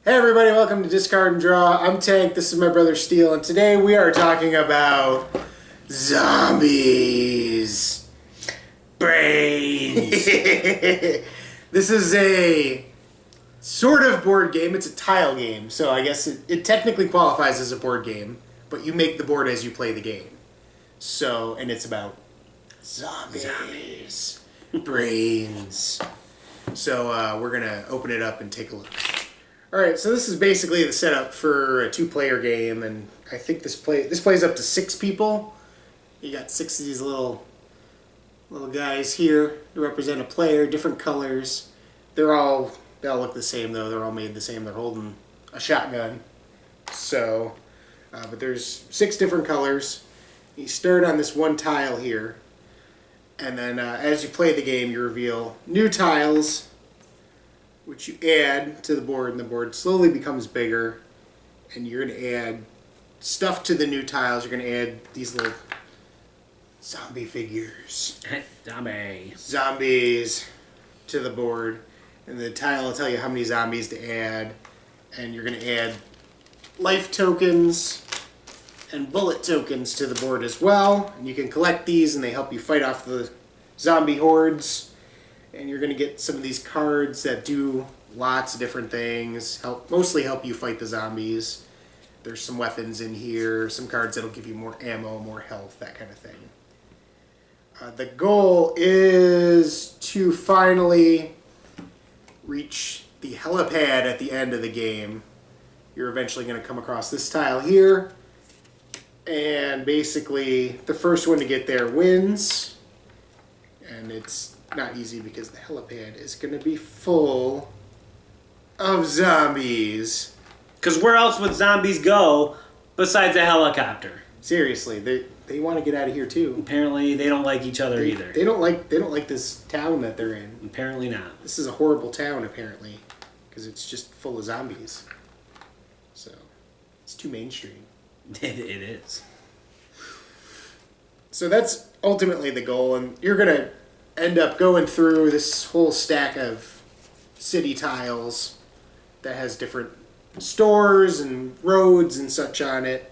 Hey everybody, welcome to Discard and Draw. I'm Tank, this is my brother Steel, and today we are talking about zombies. Brains. This is a sort of board game. It's a tile game, so I guess it technically qualifies as a board game, but you make the board as you play the game. So, and it's about zombies. Brains. So we're going to open it up and take a look. Alright, so this is basically the setup for a two-player game, and I think this plays up to 6 people. You got 6 of these little guys here to represent a player, different colors. They all look the same though, they're all made the same, they're holding a shotgun. So, but there's 6 different colors. You start on this one tile here, and then as you play the game you reveal new tiles, which you add to the board, and the board slowly becomes bigger, and you're going to add stuff to the new tiles. You're going to add these little zombie figures. Zombies to the board, and the tile will tell you how many zombies to add, and you're going to add life tokens and bullet tokens to the board as well, and you can collect these and they help you fight off the zombie hordes. And you're going to get some of these cards that do lots of different things, mostly help you fight the zombies. There's some weapons in here, some cards that'll give you more ammo, more health, that kind of thing. The goal is to finally reach the helipad at the end of the game. You're eventually going to come across this tile here, and basically the first one to get there wins. And it's not easy because the helipad is going to be full of zombies. Because where else would zombies go besides a helicopter? Seriously, they want to get out of here too. Apparently, they don't like each other either. They don't like this town that they're in. Apparently not. This is a horrible town apparently, because it's just full of zombies. So it's too mainstream. It is. So that's ultimately the goal, and you're gonna end up going through this whole stack of city tiles that has different stores and roads and such on it.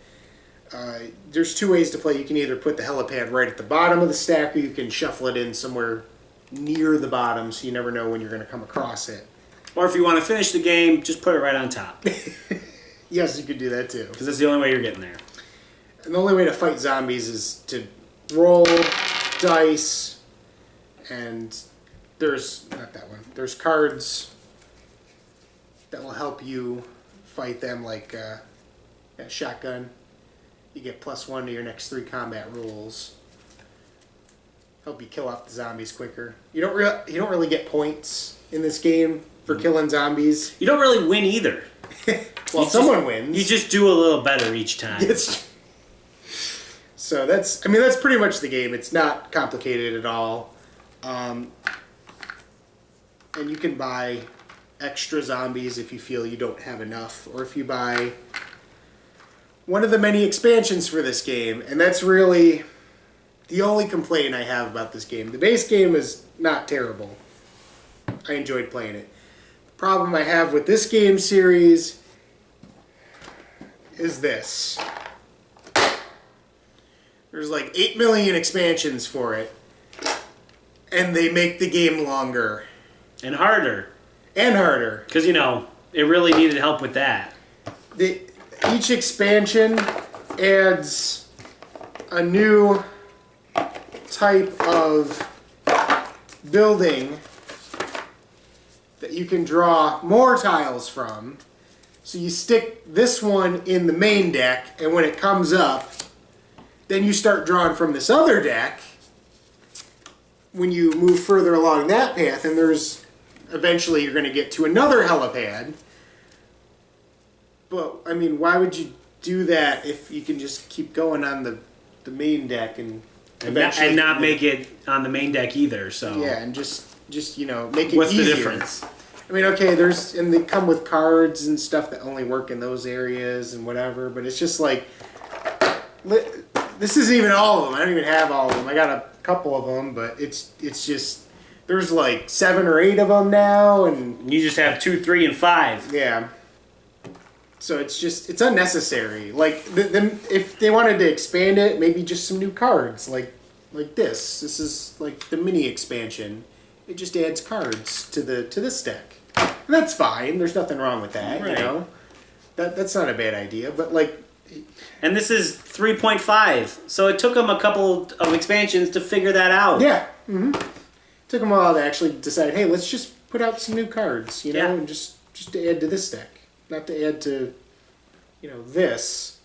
There's 2 ways to play. You can either put the helipad right at the bottom of the stack, or you can shuffle it in somewhere near the bottom so you never know when you're going to come across it. Or if you want to finish the game, just put it right on top. Yes, you could do that too. Because that's the only way you're getting there. And the only way to fight zombies is to roll dice. And there's, not that one, there's cards that will help you fight them, like a shotgun. You get +1 to your next 3 combat rolls. Help you kill off the zombies quicker. You don't really get points in this game for killing zombies. You don't really win either. Well, someone wins. You just do a little better each time. So that's pretty much the game. It's not complicated at all. And you can buy extra zombies if you feel you don't have enough, or if you buy one of the many expansions for this game. And that's really the only complaint I have about this game. The base game is not terrible. I enjoyed playing it. The problem I have with this game series is this. There's like 8 million expansions for it. And they make the game longer. And harder. And harder. Because, it really needed help with that. Each expansion adds a new type of building that you can draw more tiles from. So you stick this one in the main deck, and when it comes up, then you start drawing from this other deck when you move further along that path, and eventually you're going to get to another helipad. But, why would you do that if you can just keep going on the main deck and eventually... And not make it on the main deck either, so... Yeah, and just make it What's easier. the difference? Okay, and they come with cards and stuff that only work in those areas and whatever, but it's just like... This isn't even all of them. I don't even have all of them. I got a couple of them, but it's just... There's like 7 or 8 of them now, and... You just have 2, 3, and 5. Yeah. So it's unnecessary. Like if they wanted to expand it, maybe just some new cards like this. This is like the mini expansion. It just adds cards to this deck. And that's fine. There's nothing wrong with that, Right. you know. That's not a bad idea, but like And this is 3.5, so it took them a couple of expansions to figure that out. yeah. Took them a while to actually decide, hey, let's just put out some new cards, you know, Yeah. and just to add to this deck, not to add to, you know, this.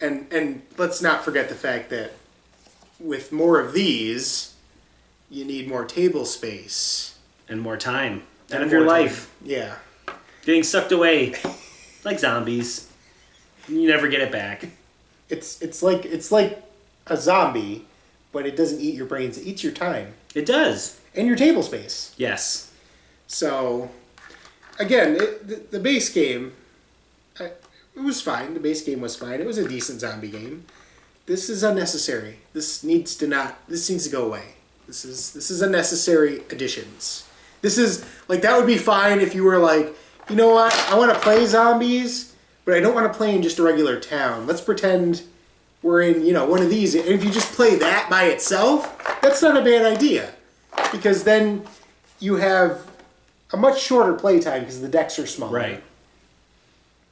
And let's not forget the fact that with more of these, you need more table space. And more time. Out And of your more time. life. Yeah. Getting sucked away. Like zombies. You never get it back. It's like a zombie, but it doesn't eat your brains, it eats your time. It does. And your table space. Yes. So, again, the base game, it was fine. The base game was fine. It was a decent zombie game. This is unnecessary. This needs to go away. This is unnecessary additions. This is, like, that would be fine if you were like, you know what, I want to play zombies, but I don't want to play in just a regular town. Let's pretend we're in, you know, one of these. And if you just play that by itself, that's not a bad idea. Because then you have a much shorter playtime because the decks are smaller. Right.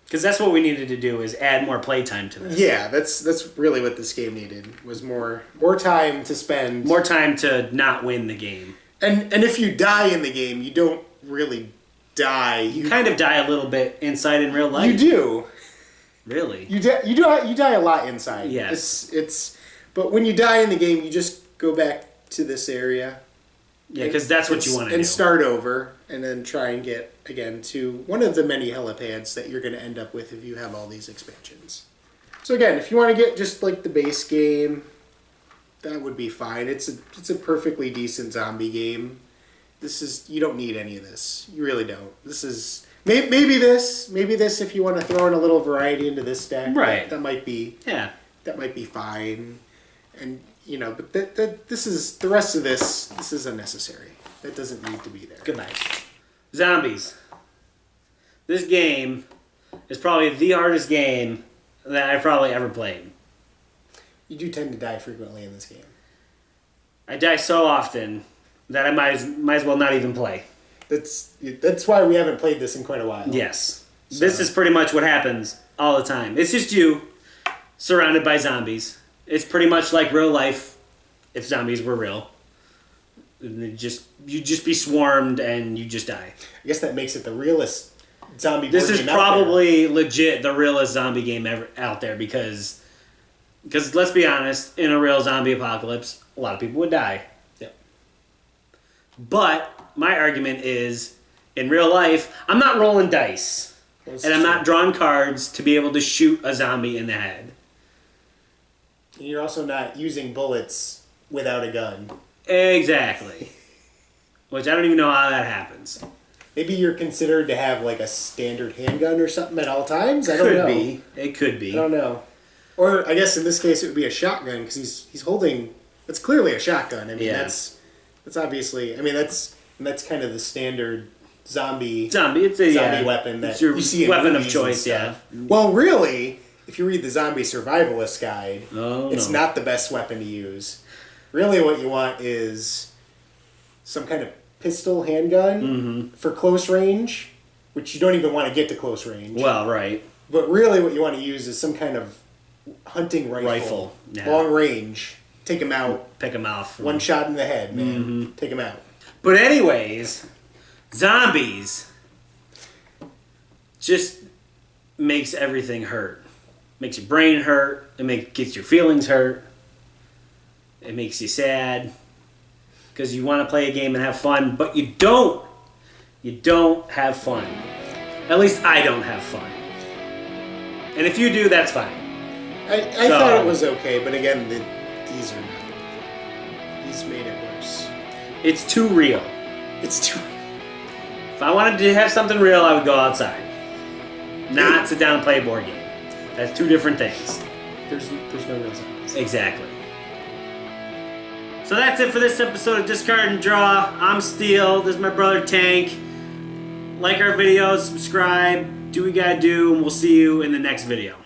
Because that's what we needed to do, is add more playtime to this. Yeah, that's really what this game needed, was more time to spend. More time to not win the game. And if you die in the game, you don't really die. You kind of die a little bit inside in real life. You do. Really? You die a lot inside. Yes. It's but when you die in the game, you just go back to this area. Yeah, because that's what you want to do. And start over, and then try and get, again, to one of the many helipads that you're going to end up with if you have all these expansions. So again, if you want to get just like the base game, that would be fine. It's a perfectly decent zombie game. You don't need any of this. You really don't. This is, maybe this if you want to throw in a little variety into this deck. Right. That might be fine. And, you know, but this is, the rest of this is unnecessary. That doesn't need to be there. Good night. Zombies. This game is probably the hardest game that I've probably ever played. You do tend to die frequently in this game. I die so often that I might as well not even play. That's why we haven't played this in quite a while. Yes. This is pretty much what happens all the time. It's just you surrounded by zombies. It's pretty much like real life if zombies were real. You just be swarmed and you just die. I guess that makes it the realest zombie board This is game out probably legit the realest zombie game ever out there because let's be honest, in a real zombie apocalypse, a lot of people would die. there. But my argument is, in real life, I'm not rolling dice. That's And I'm true. not drawing cards to be able to shoot a zombie in the head. And you're also not using bullets without a gun. Exactly. Which I don't even know how that happens. Maybe you're considered to have like a standard handgun or something at all times. I don't know. Could be. It could I be. don't know. Or I guess in this case it would be a shotgun because he's holding. That's clearly a shotgun. I mean Yeah. that's obviously. I mean that's kind of the standard zombie Zombie weapon that it's your you see in weapon of movies and choice, stuff. Well, really, if you read the Zombie Survivalist Guide, Oh, it's no. not the best weapon to use. Really, what you want is some kind of pistol handgun for close range, which you don't even want to get to close range. Well, right. But really, what you want to use is some kind of hunting Rifle, yeah. long range. Take them out. Pick them off. One shot in the head, man. Mm-hmm. Take them out. But anyways, zombies just makes everything hurt. Makes your brain hurt. Gets your feelings hurt. It makes you sad. Because you want to play a game and have fun, but you don't. You don't have fun. At least I don't have fun. And if you do, that's fine. I thought it was okay, but again, these are not. These made it worse. It's too real. It's too. If I wanted to have something real, I would go outside. Not sit down and play a board game. That's two different things. There's no real zombies. Exactly. So that's it for this episode of Discard and Draw. I'm Steel. This is my brother Tank. Like our videos, subscribe, do what you gotta do, and we'll see you in the next video.